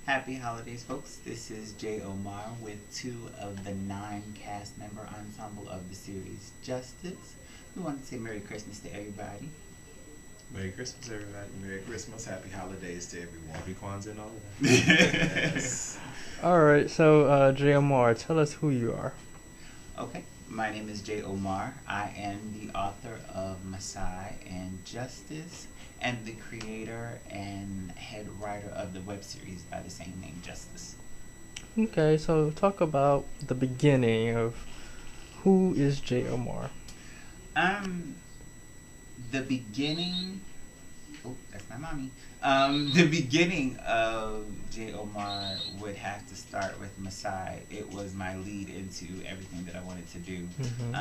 Happy holidays, folks. This is Jay Omar with two of the 9 cast member ensemble of the series Justice. We want to say Merry Christmas to everybody. Merry Christmas, everybody. Merry Christmas, happy holidays to everyone. Happy Kwanzaa and all of that. Yes. All right, so JMR, tell us who you are. Okay, my name is Jay Omar. I am the author of Masai and Justice and the creator and head writer of the web series by the same name, Justice. Okay, so talk about the beginning of who is JMR. The beginning. Oh, that's my mommy. The beginning of J. Omar would have to start with Masai. It was my lead into everything that I wanted to do. Mm-hmm.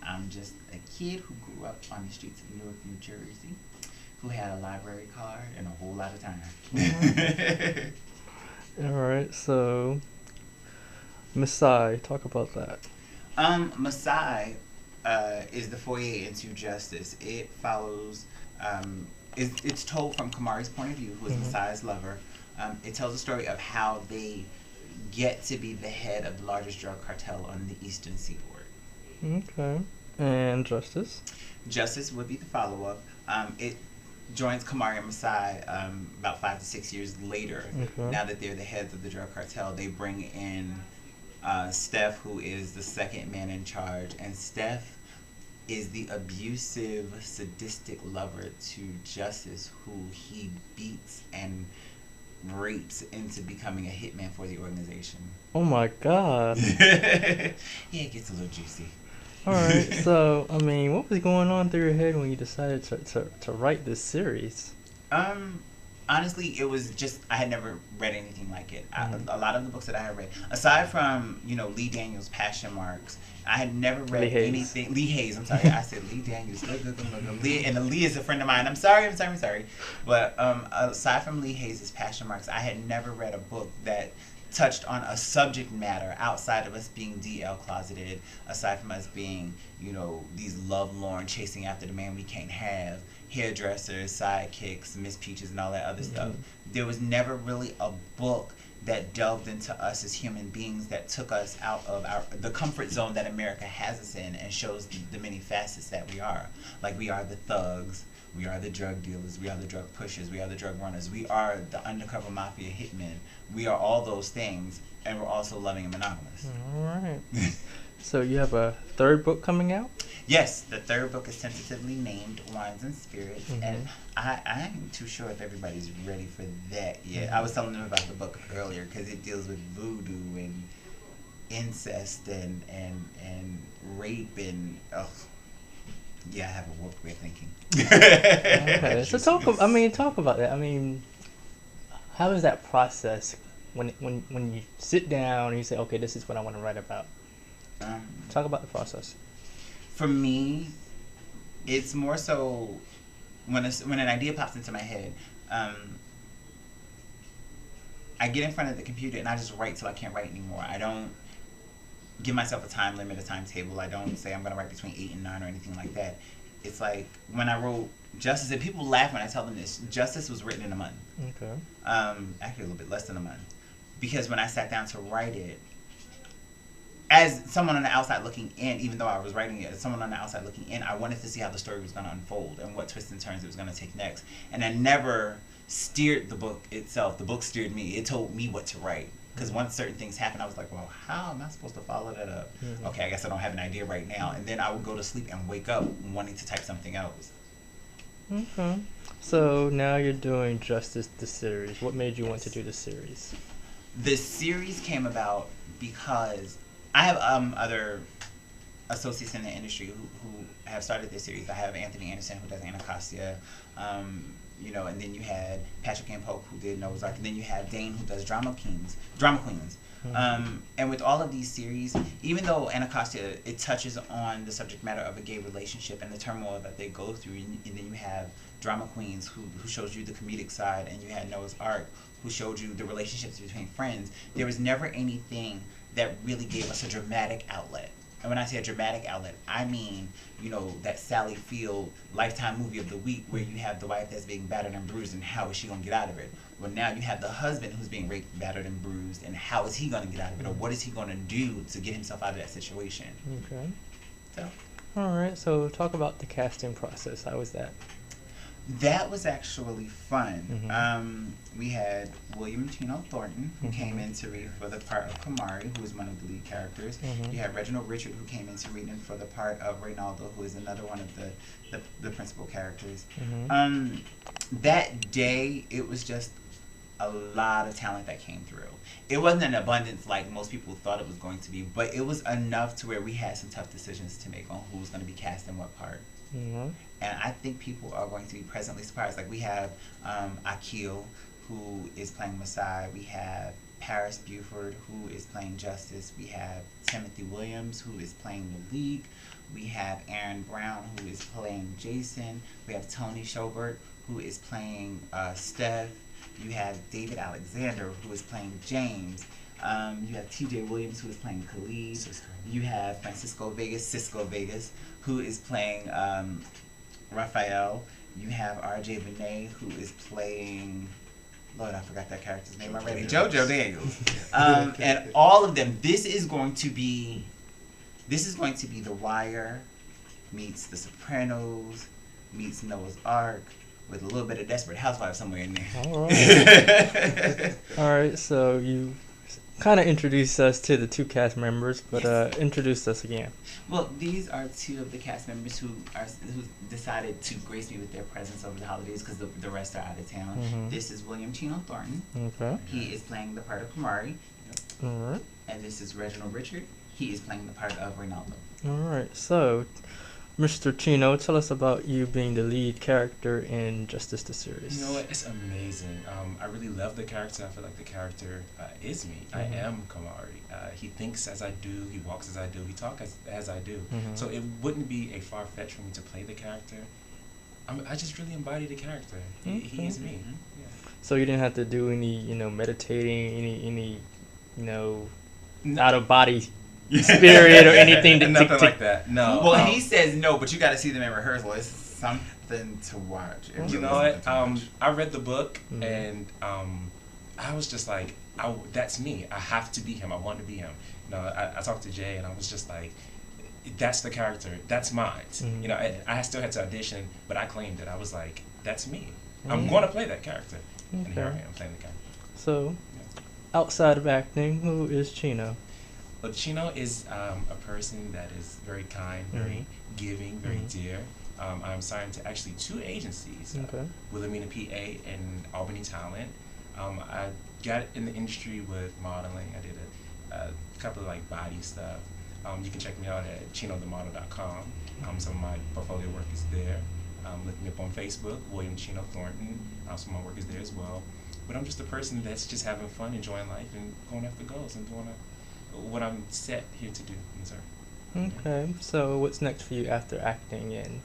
I'm just a kid who grew up on the streets of Newark, New Jersey, who had a library card and a whole lot of time. All right, so Masai, talk about that. Masai is the foyer into Justice. It follows. It's told from Kamari's point of view, who is Masai's lover. It tells the story of how they get to be the head of the largest drug cartel on the eastern seaboard. Okay, and Justice? Justice would be the follow-up. It joins Kamari and Masai about 5 to 6 years later. Okay. Now that they're the heads of the drug cartel, they bring in Steph, who is the second man in charge, and Steph is the abusive, sadistic lover to Justice, who he beats and rapes into becoming a hitman for the organization. Oh my God. Yeah, it gets a little juicy. All right, so, I mean, what was going on through your head when you decided to write this series? Honestly, it was just, I had never read anything like it. A lot of the books that I had read, aside from, Lee Daniels' Passion Marks, I had never read anything. Lee Hayes, I'm sorry. I said Lee Daniels. Lee, and Lee is a friend of mine. I'm sorry. But aside from Lee Hayes' Passion Marks, I had never read a book that touched on a subject matter outside of us being DL closeted, aside from us being, these lovelorn chasing after the man we can't have, hairdressers, sidekicks, Miss Peaches, and all that other stuff. There was never really a book that delved into us as human beings, that took us out of the comfort zone that America has us in, and shows the many facets that we are. Like, we are the thugs, we are the drug dealers, we are the drug pushers, we are the drug runners, we are the undercover mafia hitmen. We are all those things, and we're also loving and monogamous. All right. So you have a third book coming out? Yes, the third book is tentatively named Wines and Spirits, and I ain't too sure if everybody's ready for that yet. I was telling them about the book earlier because it deals with voodoo and incest and rape and yeah, I have a warped way of thinking. Okay, so talk about that. I mean, how is that process when you sit down and you say, okay, this is what I want to write about? Talk about the process. For me, it's more so when an idea pops into my head, I get in front of the computer and I just write till I can't write anymore. I don't give myself a time limit, a timetable. I don't say I'm going to write between 8 and 9 or anything like that. It's like when I wrote Justice, and people laugh when I tell them this, Justice was written in a month. Okay. Actually a little bit less than a month. Because when I sat down to write it, as someone on the outside looking in, even though I was writing it, as someone on the outside looking in, I wanted to see how the story was going to unfold and what twists and turns it was going to take next. And I never steered the book itself. The book steered me. It told me what to write. Because once certain things happened, I was like, well, how am I supposed to follow that up? Okay, I guess I don't have an idea right now. And then I would go to sleep and wake up wanting to type something else. Okay. So now you're doing Justice, the series. What made you want to do the series? The series came about because I have other associates in the industry who have started this series. I have Anthony Anderson, who does Anacostia, and then you had Patrick and Pope, who did Noah's Ark, and then you have Dane, who does Drama Queens. And with all of these series, even though Anacostia, it touches on the subject matter of a gay relationship and the turmoil that they go through, and then you have Drama Queens, who shows you the comedic side, and you had Noah's Ark, who showed you the relationships between friends. There was never anything that really gave us a dramatic outlet. and when I say a dramatic outlet, I mean, you know, that Sally Field Lifetime movie of the week where you have the wife that's being battered and bruised, and how is she going to get out of it? Well, now you have the husband who's being raped, battered, and bruised, and how is he going to get out of it? Or what is he going to do to get himself out of that situation? Okay. So. All right, so talk about the casting process. How was that? That was actually fun. We had William Chino Thornton, who came in to read for the part of Kamari, who is one of the lead characters. You had Reginald Richard, who came in to read for the part of Reynaldo, who is another one of the principal characters. That day, it was just a lot of talent that came through. It wasn't an abundance like most people thought it was going to be, but it was enough to where we had some tough decisions to make on who was going to be cast in what part. And I think people are going to be pleasantly surprised. Like, we have Akil, who is playing Masai. We have Paris Buford, who is playing Justice. We have Timothy Williams, who is playing the League. We have Aaron Brown, who is playing Jason. We have Tony Schobert, who is playing Steph. You have David Alexander, who is playing James. You have T.J. Williams, who is playing Khalid. You have Cisco Vegas, who is playing Raphael. You have R.J. Benet, who is playing, Lord, I forgot that character's name already. JoJo Daniels. And all of them. This is going to be The Wire meets The Sopranos meets Noah's Ark with a little bit of Desperate Housewives somewhere in there. All right. All right. So you kind of introduced us to the two cast members, but introduce us again. Well, these are two of the cast members who decided to grace me with their presence over the holidays because the rest are out of town. This is William Chino Thornton. Okay. He is playing the part of Kamari. All right. And this is Reginald Richard. He is playing the part of Reynaldo. All right. So, Mr. Chino, tell us about you being the lead character in Justice the series. You know what? It's amazing. I really love the character. I feel like the character is me. I am Kamari. He thinks as I do. He walks as I do. He talks as I do. So it wouldn't be a far fetch for me to play the character. I just really embody the character. He is me. Yeah. So you didn't have to do any, meditating, any, out of body spirit or anything nothing like that. No. Well, he says no, but you got to see them in rehearsal. It's something to watch. You know what? I read the book and I was just like, that's me. I have to be him. I want to be him. I talked to Jay and I was just like, that's the character. That's mine. I still had to audition, but I claimed it. I was like, that's me. I'm going to play that character. And here I am playing the character. So, outside of acting, who is Chino? Well, Chino is a person that is very kind, very giving, very dear. I'm signed to actually 2 agencies, Wilhelmina PA and Albany Talent. I got in the industry with modeling. I did a couple of body stuff. You can check me out at chinothemodel.com. Some of my portfolio work is there. Look me up on Facebook, William Chino Thornton. Some of my work is there as well. But I'm just a person that's just having fun, enjoying life, and going after goals and doing what I'm set here to do in this earth. Okay, so what's next for you after acting and?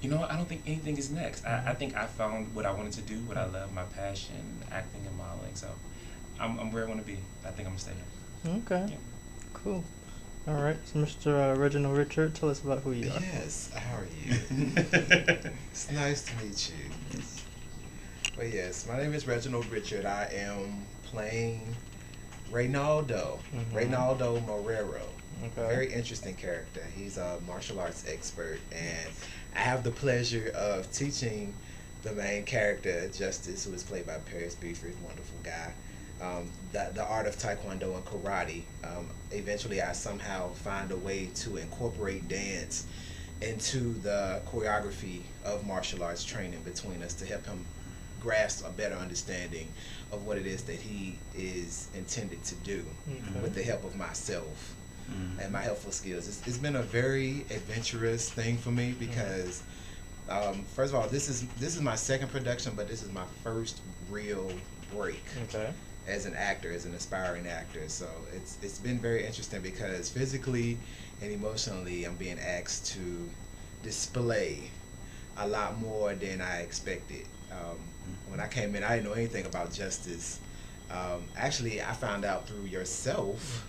I don't think anything is next. I think I found what I wanted to do, what I love, my passion, acting and modeling. So I'm where I want to be. I think I'm going to stay here. Okay, cool. All right, so Mr. Reginald Richard, tell us about who you are. Yes, how are you? It's nice to meet you. Well, yes, my name is Reginald Richard. I am playing Reynaldo, Reynaldo Morero. Very interesting character. He's a martial arts expert, and I have the pleasure of teaching the main character, Justice, who is played by Paris Buford, wonderful guy, the art of Taekwondo and karate. Eventually, I somehow find a way to incorporate dance into the choreography of martial arts training between us to help him grasp a better understanding of what it is that he is intended to do with the help of myself and my helpful skills. It's been a very adventurous thing for me because first of all, this is my second production, but this is my first real break as an actor, as an aspiring actor. So it's been very interesting because physically and emotionally I'm being asked to display a lot more than I expected. When I came in, I didn't know anything about Justice. Actually, I found out through yourself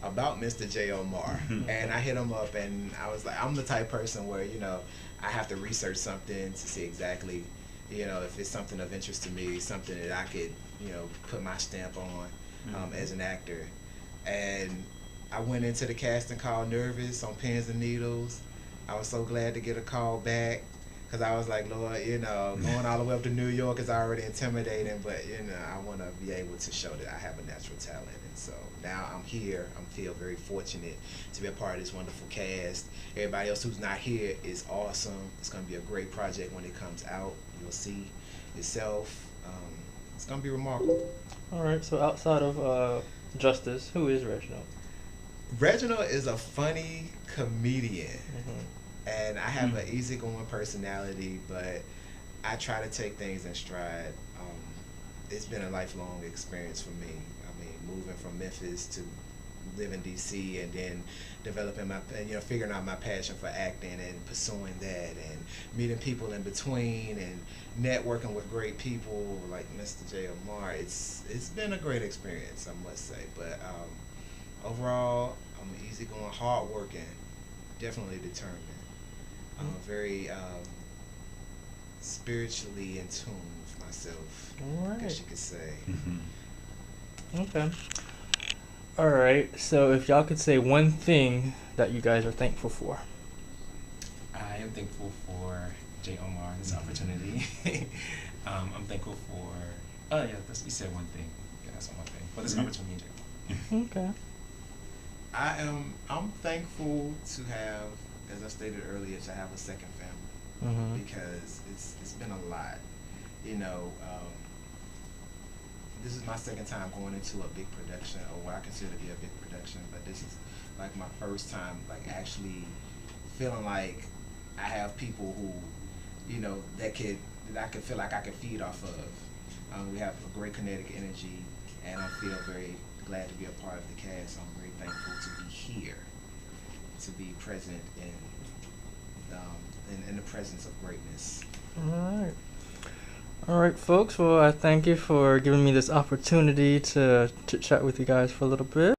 about Mr. J. Omar. And I hit him up, and I was like, I'm the type person where, you know, I have to research something to see exactly, you know, if it's something of interest to me, something that I could, you know, put my stamp on as an actor. And I went into the casting call nervous, on pins and needles. I was so glad to get a call back, because I was like, Lord, you know, going all the way up to New York is already intimidating, but, you know, I want to be able to show that I have a natural talent. And so now I'm here. I feel very fortunate to be a part of this wonderful cast. Everybody else who's not here is awesome. It's going to be a great project when it comes out. You'll see yourself. It's going to be remarkable. All right, so outside of Justice, who is Reginald? Reginald is a funny comedian. And I have an easygoing personality, but I try to take things in stride. It's been a lifelong experience for me. I mean, moving from Memphis to live in D.C. and then developing my, you know, figuring out my passion for acting and pursuing that, and meeting people in between and networking with great people like Mr. J. Omar. It's been a great experience, I must say. But overall, I'm easygoing, hardworking, definitely determined. I'm very spiritually in tune with myself, I guess you could say. Okay. All right. So if y'all could say one thing that you guys are thankful for. I am thankful for J. Omar, this opportunity. I'm thankful for, oh yeah, you said one thing. Yeah, that's one thing. But this opportunity, J. Omar. Okay. I'm thankful to have, as I stated earlier, to have a second family, because it's been a lot. You know, this is my second time going into a big production, or what I consider to be a big production, but this is like my first time like actually feeling like I have people who, you know, that I could feel like I could feed off of. We have a great kinetic energy, and I feel very glad to be a part of the cast. I'm very thankful to be here, to be present in the presence of greatness. All right, folks. Well, I thank you for giving me this opportunity to chat with you guys for a little bit.